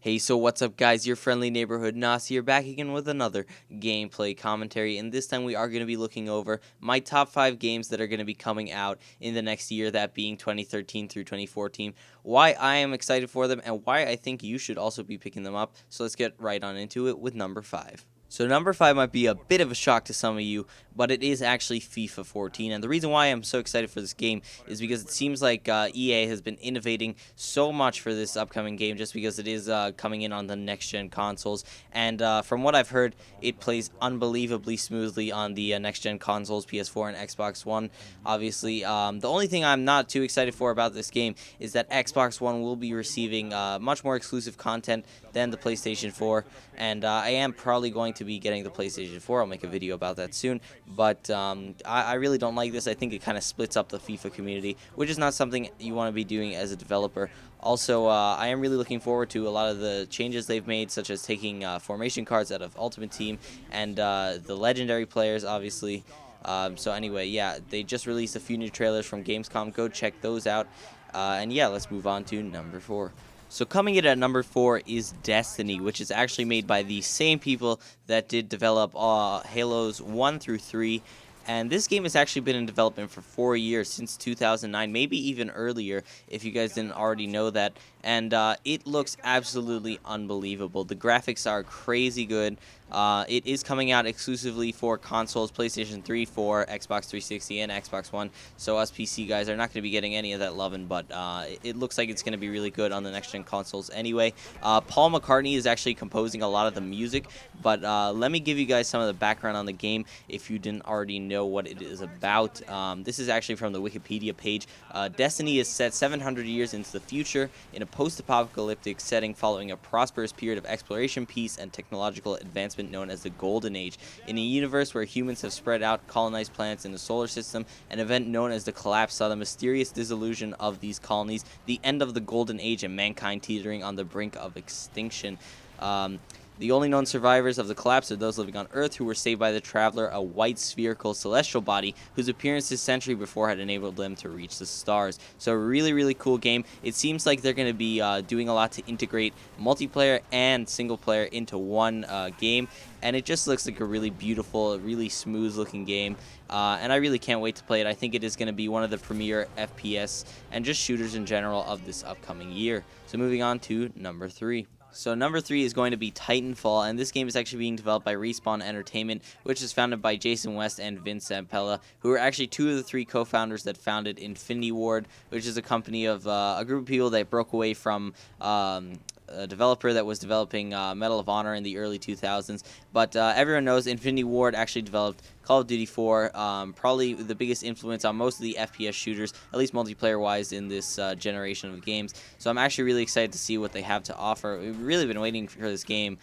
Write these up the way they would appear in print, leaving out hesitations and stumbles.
Hey, so what's up guys, your friendly neighborhood Nass here, back again with another gameplay commentary, and this time we are going to be looking over my top 5 games that are going to be coming out in the next year, that being 2013 through 2014, why I am excited for them, and why I think you should also be picking them up. So let's get right on into it with number 5. So number 5 might be a bit of a shock to some of you, but it is actually FIFA 14. And the reason why I'm so excited for this game is because it seems like EA has been innovating so much for this upcoming game, just because it is coming in on the next-gen consoles. And from what I've heard, it plays unbelievably smoothly on the next-gen consoles, PS4 and Xbox One. Obviously, the only thing I'm not too excited for about this game is that Xbox One will be receiving much more exclusive content than the PlayStation 4. And I am probably going to be getting the PlayStation 4. I'll make a video about that soon. But I really don't like this. I think it kind of splits up the FIFA community, which is not something you want to be doing as a developer. Also, I am really looking forward to a lot of the changes they've made, such as taking formation cards out of Ultimate Team and the legendary players, obviously. So anyway, yeah, they just released a few new trailers from Gamescom. Go check those out. And yeah, let's move on to number 4. So coming in at number 4 is Destiny, which is actually made by the same people that did develop Halos 1 through 3. And this game has actually been in development for 4 years, since 2009, maybe even earlier, if you guys didn't already know that. And it looks absolutely unbelievable. The graphics are crazy good. It is coming out exclusively for consoles, PlayStation 3, 4, Xbox 360, and Xbox One. So us PC guys are not going to be getting any of that loving, but it looks like it's going to be really good on the next-gen consoles anyway. Paul McCartney is actually composing a lot of the music, but let me give you guys some of the background on the game if you didn't already know what it is about. This is actually from the Wikipedia page. Destiny is set 700 years into the future in a post-apocalyptic setting following a prosperous period of exploration, peace, and technological advancement known as the Golden Age. In a universe where humans have spread out, colonized planets in the solar system, an event known as the Collapse saw the mysterious dissolution of these colonies, the end of the Golden Age, and mankind teetering on the brink of extinction. The only known survivors of the collapse are those living on Earth, who were saved by the Traveler, a white spherical celestial body whose appearance a century before had enabled them to reach the stars. So really, really cool game. It seems like they're going to be doing a lot to integrate multiplayer and single player into one game, and it just looks like a really beautiful, really smooth looking game. And I really can't wait to play it. I think it is going to be one of the premier FPS and just shooters in general of this upcoming year. So moving on to number 3. So number 3 is going to be Titanfall, and this game is actually being developed by Respawn Entertainment, which is founded by Jason West and Vince Zampella, who are actually 2 of the 3 co-founders that founded Infinity Ward, which is a company of a group of people that broke away from a developer that was developing Medal of Honor in the early 2000s. But everyone knows Infinity Ward actually developed Call of Duty 4, probably the biggest influence on most of the FPS shooters, at least multiplayer-wise, in this generation of games. So I'm actually really excited to see what they have to offer. We've really been waiting for this game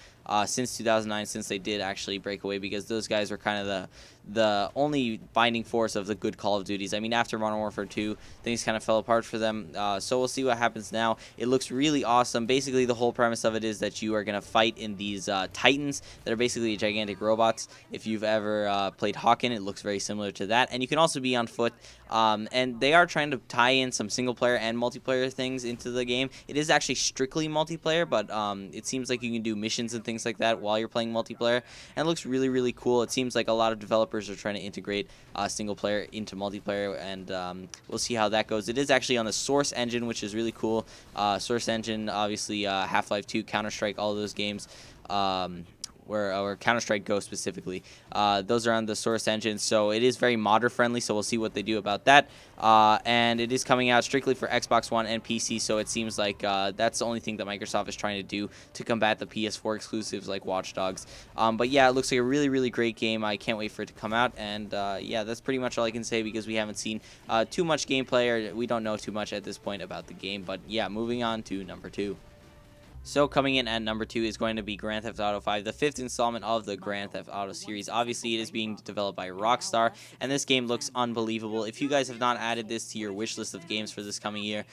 since 2009, since they did actually break away, because those guys were kind of the only binding force of the good Call of Duties. I mean, after Modern Warfare 2, things kind of fell apart for them, so we'll see what happens now. It looks really awesome. Basically, the whole premise of it is that you are going to fight in these Titans that are basically gigantic robots. If you've ever played Hawken, it looks very similar to that, and you can also be on foot, and they are trying to tie in some single-player and multiplayer things into the game. It is actually strictly multiplayer, but it seems like you can do missions and things like that while you're playing multiplayer, and it looks really, really cool. It seems like a lot of developers are trying to integrate single player into multiplayer, and we'll see how that goes. It is actually on the Source engine, which is really cool. Source engine, obviously, Half-Life 2, Counter-Strike, all of those games, or Counter-Strike Go specifically. Those are on the Source engine, so it is very modder friendly, so we'll see what they do about that. And it is coming out strictly for Xbox One and PC, so it seems like that's the only thing that Microsoft is trying to do to combat the PS4 exclusives like Watch Dogs. But yeah, it looks like a really, really great game. I can't wait for it to come out, and yeah, that's pretty much all I can say, because we haven't seen too much gameplay, or we don't know too much at this point about the game. But yeah, moving on to number 2. So coming in at number 2 is going to be Grand Theft Auto 5, the 5th installment of the Grand Theft Auto series. Obviously, it is being developed by Rockstar, and this game looks unbelievable. If you guys have not added this to your wish list of games for this coming year,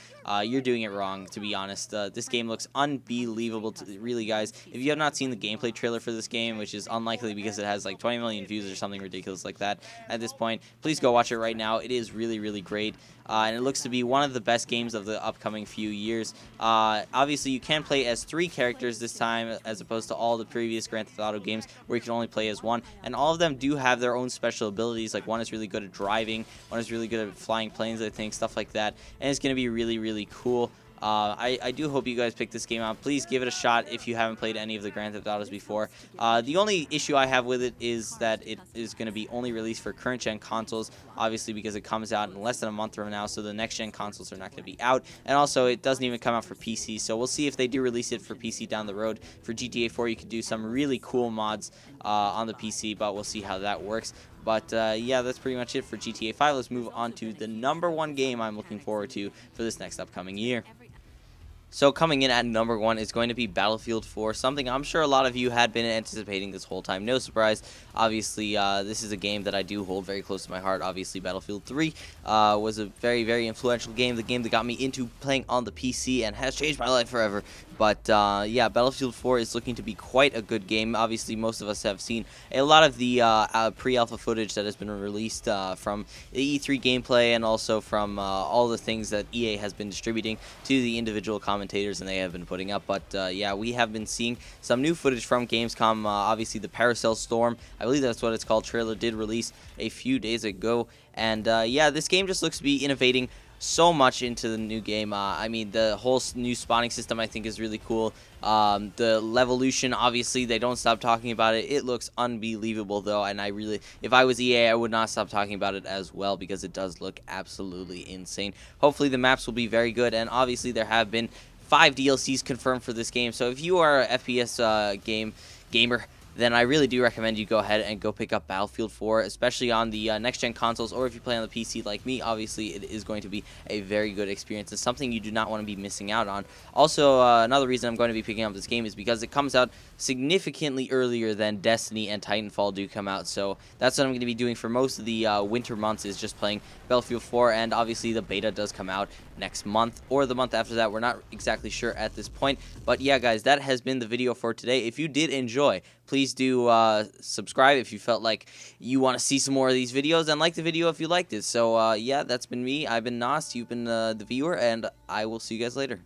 you're doing it wrong, to be honest. This game looks unbelievable, really, guys. If you have not seen the gameplay trailer for this game, which is unlikely because it has like 20 million views or something ridiculous like that at this point, please go watch it right now. It is really, really great. and it looks to be one of the best games of the upcoming few years. Obviously, you can play as 3 characters this time, as opposed to all the previous Grand Theft Auto games where you can only play as 1, and all of them do have their own special abilities. Like, one is really good at driving, one is really good at flying planes, I think, stuff like that, and it's going to be really, really cool. I do hope you guys pick this game out. Please give it a shot if you haven't played any of the Grand Theft Autos before. The only issue I have with it is that it is going to be only released for current gen consoles, obviously, because it comes out in less than a month from now, so the next gen consoles are not going to be out. And also, it doesn't even come out for PC, so we'll see if they do release it for PC down the road. For GTA 4, you could do some really cool mods on the PC, but we'll see how that works. But yeah, that's pretty much it for GTA 5. Let's move on to the #1 game I'm looking forward to for this next upcoming year. So coming in at #1 is going to be Battlefield 4, something I'm sure a lot of you had been anticipating this whole time. No surprise. Obviously, this is a game that I do hold very close to my heart. Obviously, Battlefield 3 was a very, very influential game, the game that got me into playing on the PC and has changed my life forever. But yeah, Battlefield 4 is looking to be quite a good game. Obviously, most of us have seen a lot of the pre-alpha footage that has been released from the E3 gameplay, and also from all the things that EA has been distributing to the individual commentators and they have been putting up. But yeah, we have been seeing some new footage from Gamescom. Obviously, the Paracel Storm, I believe that's what it's called, trailer did release a few days ago. And yeah, this game just looks to be innovating so much into the new game. I mean, the whole new spawning system I think is really cool. The Levolution, obviously, they don't stop talking about it. It looks unbelievable, though, and I really, if I was EA, I would not stop talking about it as well, because it does look absolutely insane. Hopefully, the maps will be very good, and obviously, there have been 5 DLCs confirmed for this game, so if you are a FPS gamer, then I really do recommend you go ahead and go pick up Battlefield 4, especially on the next-gen consoles, or if you play on the PC like me. Obviously, it is going to be a very good experience. It's something you do not want to be missing out on. Also, another reason I'm going to be picking up this game is because it comes out significantly earlier than Destiny and Titanfall do come out, so that's what I'm going to be doing for most of the winter months, is just playing Battlefield 4, and obviously the beta does come out next month, or the month after that. We're not exactly sure at this point, but yeah, guys, that has been the video for today. If you did enjoy, please do subscribe if you felt like you want to see some more of these videos, and like the video if you liked it. So yeah, that's been me. I've been Nass, you've been the viewer, and I will see you guys later.